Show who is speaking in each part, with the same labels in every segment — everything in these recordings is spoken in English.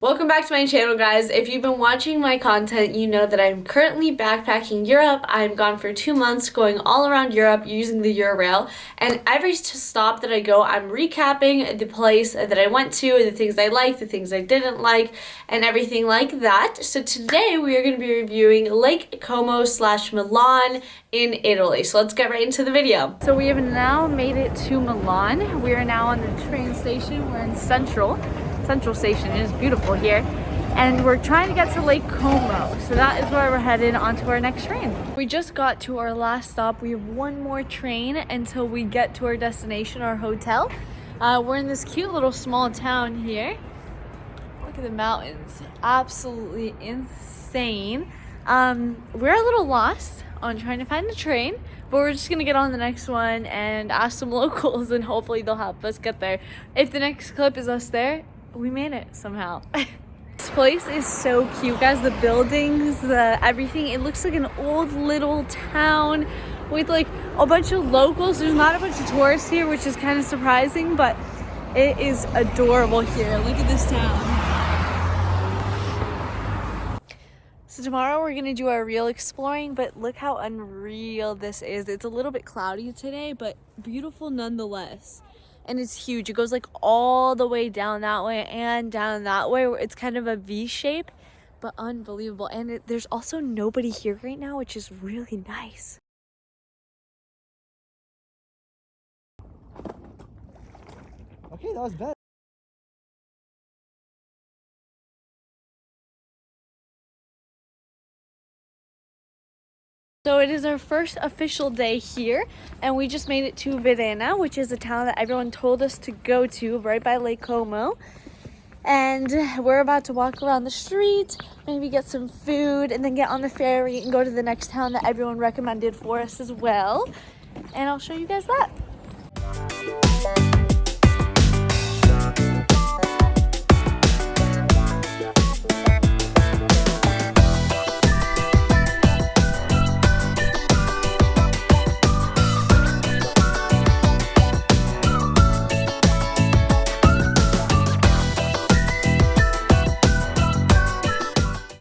Speaker 1: Welcome back to my channel, guys. If you've been watching my content, you know that I'm currently backpacking Europe. I'm gone for 2 months going all around Europe using the Eurail, and every stop that I go, I'm recapping the place that I went to, the things I liked, the things I didn't like, and everything like that. So today we are going to be reviewing Lake Como / Milan in Italy. So let's get right into the video. So we have now made it to Milan. We are now on the train station. We're in Central Station. It is beautiful here, and we're trying to get to Lake Como, so that is where we're headed onto our next train. We just got to our last stop. We have one more train until we get to our destination, our hotel. We're in this cute little small town here. Look at the mountains, absolutely insane. We're a little lost on trying to find the train, but we're just gonna get on the next one and ask some locals, and hopefully they'll help us get there. If the next clip is us there, we made it somehow. This place is so cute, guys. The buildings, everything. It looks like an old little town with like a bunch of locals. There's not a bunch of tourists here, which is kind of surprising, but it is adorable here. Look at this town. So tomorrow we're gonna do our real exploring, but look how unreal this is. It's a little bit cloudy today, but beautiful nonetheless. And it's huge. It goes like all the way down that way and down that way. It's kind of a V shape, but unbelievable. And there's also nobody here right now, which is really nice.
Speaker 2: Okay, that was better.
Speaker 1: So it is our first official day here, and we just made it to Verona, which is a town that everyone told us to go to right by Lake Como. And we're about to walk around the street, maybe get some food, and then get on the ferry and go to the next town that everyone recommended for us as well. And I'll show you guys that.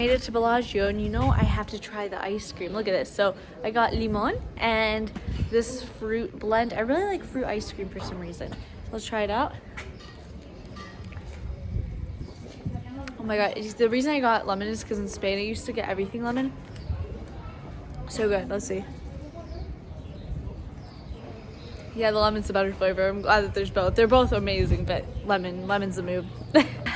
Speaker 1: Made it to Bellagio, and you know I have to try the ice cream. Look at this. So I got limon and this fruit blend. I really like fruit ice cream for some reason. So let's try it out. Oh my god, the reason I got lemon is because in Spain I used to get everything lemon. So good. Let's see. Yeah, the lemon's a better flavor. I'm glad that there's both. They're both amazing, but lemon's the move.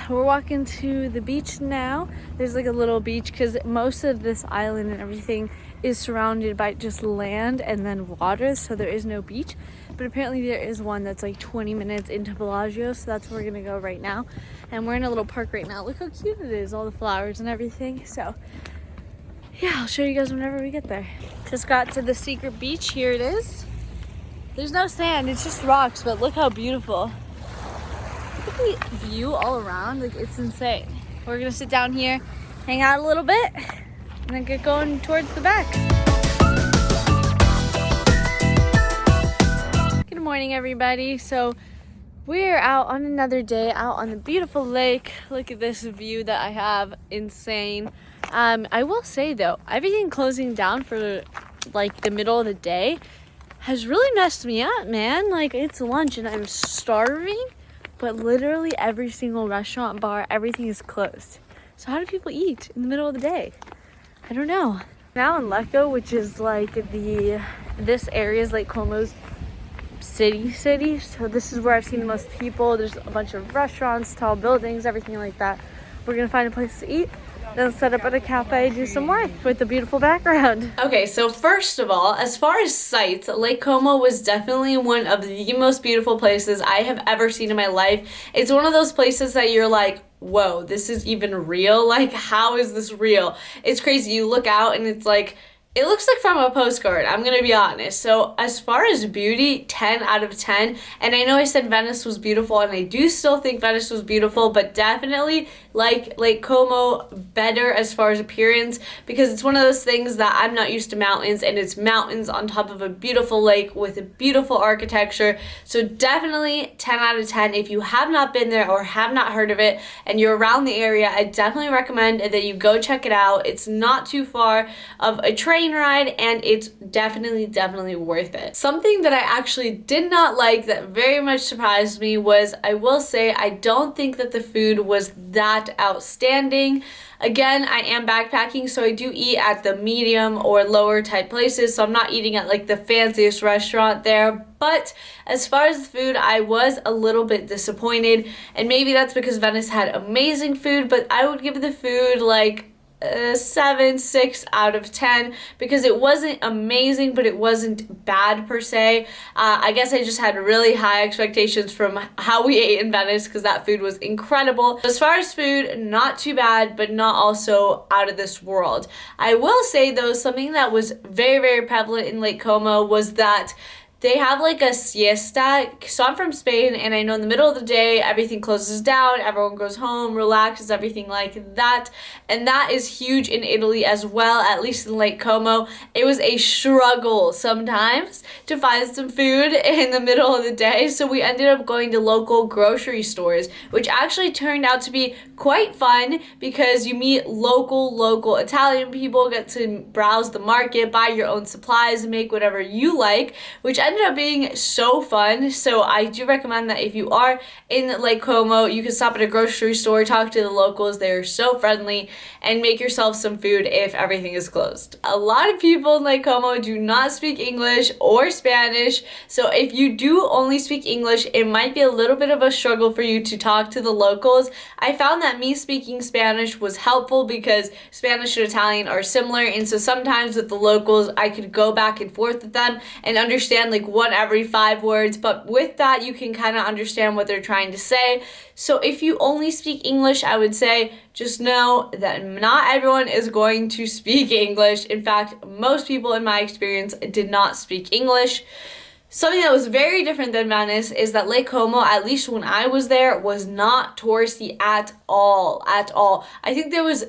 Speaker 1: We're walking to the beach now. There's like a little beach because most of this island and everything is surrounded by just land and then water, so there is no beach. But apparently there is one that's like 20 minutes into Bellagio, so that's where we're gonna go right now. And we're in a little park right now. Look how cute it is, all the flowers and everything. So yeah, I'll show you guys whenever we get there. Just got to the secret beach. Here it is. There's no sand, it's just rocks, but look how beautiful. Look at the view all around, like it's insane. We're gonna sit down here, hang out a little bit, and then get going towards the back. Good morning, everybody. So we're out on another day, out on the beautiful lake. Look at this view that I have, insane. I will say though, everything closing down for like the middle of the day has really messed me up, man. Like, it's lunch and I'm starving, but literally every single restaurant, bar, everything is closed. So how do people eat in the middle of the day? I don't know. Now in Lecco, which is like this area is like Como's city. So this is where I've seen the most people. There's a bunch of restaurants, tall buildings, everything like that. We're gonna find a place to eat, then set up at a cafe, do some work with the beautiful background. Okay, so first of all, as far as sights, Lake Como was definitely one of the most beautiful places I have ever seen in my life. It's one of those places that you're like, whoa, this is even real? Like, how is this real? It's crazy. You look out and it's like It looks like from a postcard, I'm gonna be honest. So as far as beauty, 10 out of 10. And I know I said Venice was beautiful, and I do still think Venice was beautiful, but definitely like Lake Como better as far as appearance, because it's one of those things that I'm not used to mountains, and it's mountains on top of a beautiful lake with a beautiful architecture. So definitely 10 out of 10. If you have not been there or have not heard of it and you're around the area, I definitely recommend that you go check it out. It's not too far of a train ride, and it's definitely worth it. Something that I actually did not like that very much surprised me was, I will say, I don't think that the food was that outstanding. Again, I am backpacking, so I do eat at the medium or lower type places, so I'm not eating at like the fanciest restaurant there. But as far as the food, I was a little bit disappointed, and maybe that's because Venice had amazing food, but I would give the food like 6 out of 10, because it wasn't amazing, but it wasn't bad per se. I guess I just had really high expectations from how we ate in Venice, because that food was incredible. As far as food, not too bad, but not also out of this world. I will say though, something that was very prevalent in Lake Como was that they have like a siesta. So I'm from Spain, and I know in the middle of the day, everything closes down, everyone goes home, relaxes, everything like that. And that is huge in Italy as well, at least in Lake Como. It was a struggle sometimes to find some food in the middle of the day. So we ended up going to local grocery stores, which actually turned out to be quite fun, because you meet local Italian people, get to browse the market, buy your own supplies, and make whatever you like, which ended up being so fun. So I do recommend that if you are in Lake Como, you can stop at a grocery store, talk to the locals. They're so friendly, and make yourself some food if everything is closed. A lot of people in Lake Como do not speak English or Spanish, so if you do only speak English, it might be a little bit of a struggle for you to talk to the locals. I found that me speaking Spanish was helpful, because Spanish and Italian are similar, and so sometimes with the locals, I could go back and forth with them and understand like 1 every 5 words, but with that, you can kind of understand what they're trying to say. So if you only speak English, I would say just know that not everyone is going to speak English. In fact, most people in my experience did not speak English. Something that was very different than Venice is that Lake Como, at least when I was there, was not touristy at all. I think there was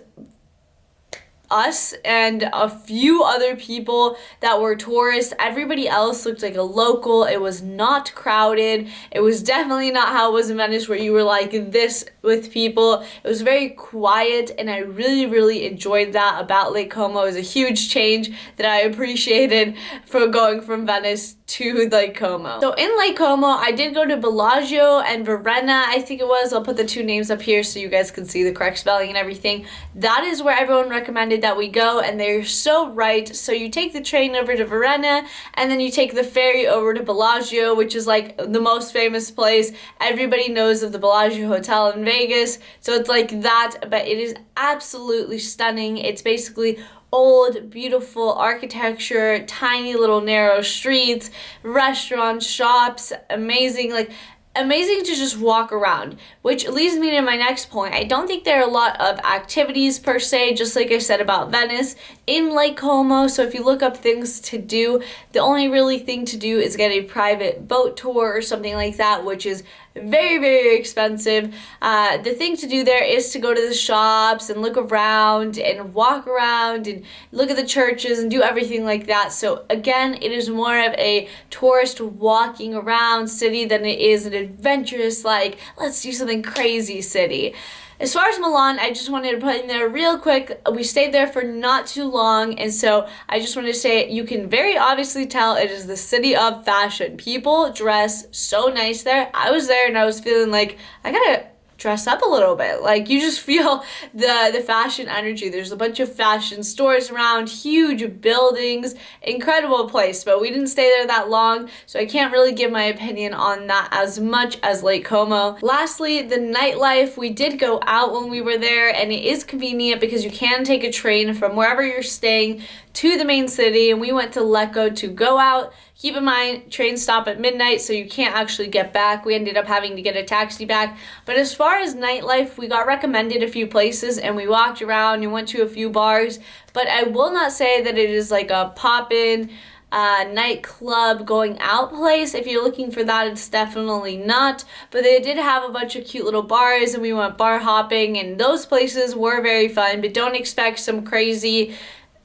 Speaker 1: us and a few other people that were tourists. Everybody else looked like a local. It was not crowded. It was definitely not how it was in Venice, where you were like this with people. It was very quiet, and I really enjoyed that about Lake Como. It was a huge change that I appreciated for going from Venice to Lake Como. So in Lake Como, I did go to Bellagio and Varenna, I think it was. I'll put the 2 names up here so you guys can see the correct spelling and everything. That is where everyone recommended that we go, and they're so right. So you take the train over to Varenna, and then you take the ferry over to Bellagio, which is like the most famous place. Everybody knows of the Bellagio Hotel in Vegas, so it's like that, but it is absolutely stunning. It's basically old, beautiful architecture, tiny little narrow streets, restaurants, shops, amazing to just walk around, which leads me to my next point. I don't think there are a lot of activities per se, just like I said about Venice, in Lake Como. So if you look up things to do, the only really thing to do is get a private boat tour or something like that, which is very expensive. The thing to do there is to go to the shops and look around and walk around and look at the churches and do everything like that. So again, it is more of a tourist walking around city than it is an adventurous, like, let's do something crazy city. As far as Milan, I just wanted to put in there real quick. We stayed there for not too long, and so I just wanted to say you can very obviously tell it is the city of fashion. People dress so nice there. I was there and I was feeling like I gotta dress up a little bit. Like, you just feel the fashion energy. There's a bunch of fashion stores around, huge buildings, incredible place, but we didn't stay there that long, so I can't really give my opinion on that as much as Lake Como. Lastly, the nightlife. We did go out when we were there, and it is convenient because you can take a train from wherever you're staying to the main city, and we went to Lecco to go out. Keep in mind, trains stop at midnight, so you can't actually get back. We ended up having to get a taxi back. But as far far as nightlife, we got recommended a few places and we walked around and went to a few bars, but I will not say that it is like a pop-in nightclub going out place. If you're looking for that, it's definitely not, but they did have a bunch of cute little bars and we went bar hopping, and those places were very fun, but don't expect some crazy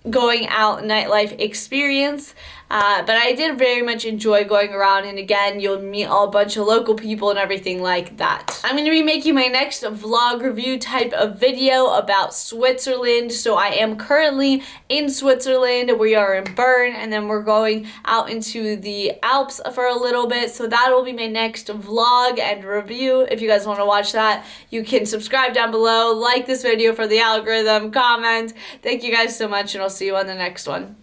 Speaker 1: going out nightlife experience. But I did very much enjoy going around, and again, you'll meet a bunch of local people and everything like that. I'm going to be making my next vlog review type of video about Switzerland. So I am currently in Switzerland. We are in Bern, and then we're going out into the Alps for a little bit. So that will be my next vlog and review. If you guys want to watch that, you can subscribe down below, like this video for the algorithm, comment. Thank you guys so much, and I'll see you on the next one.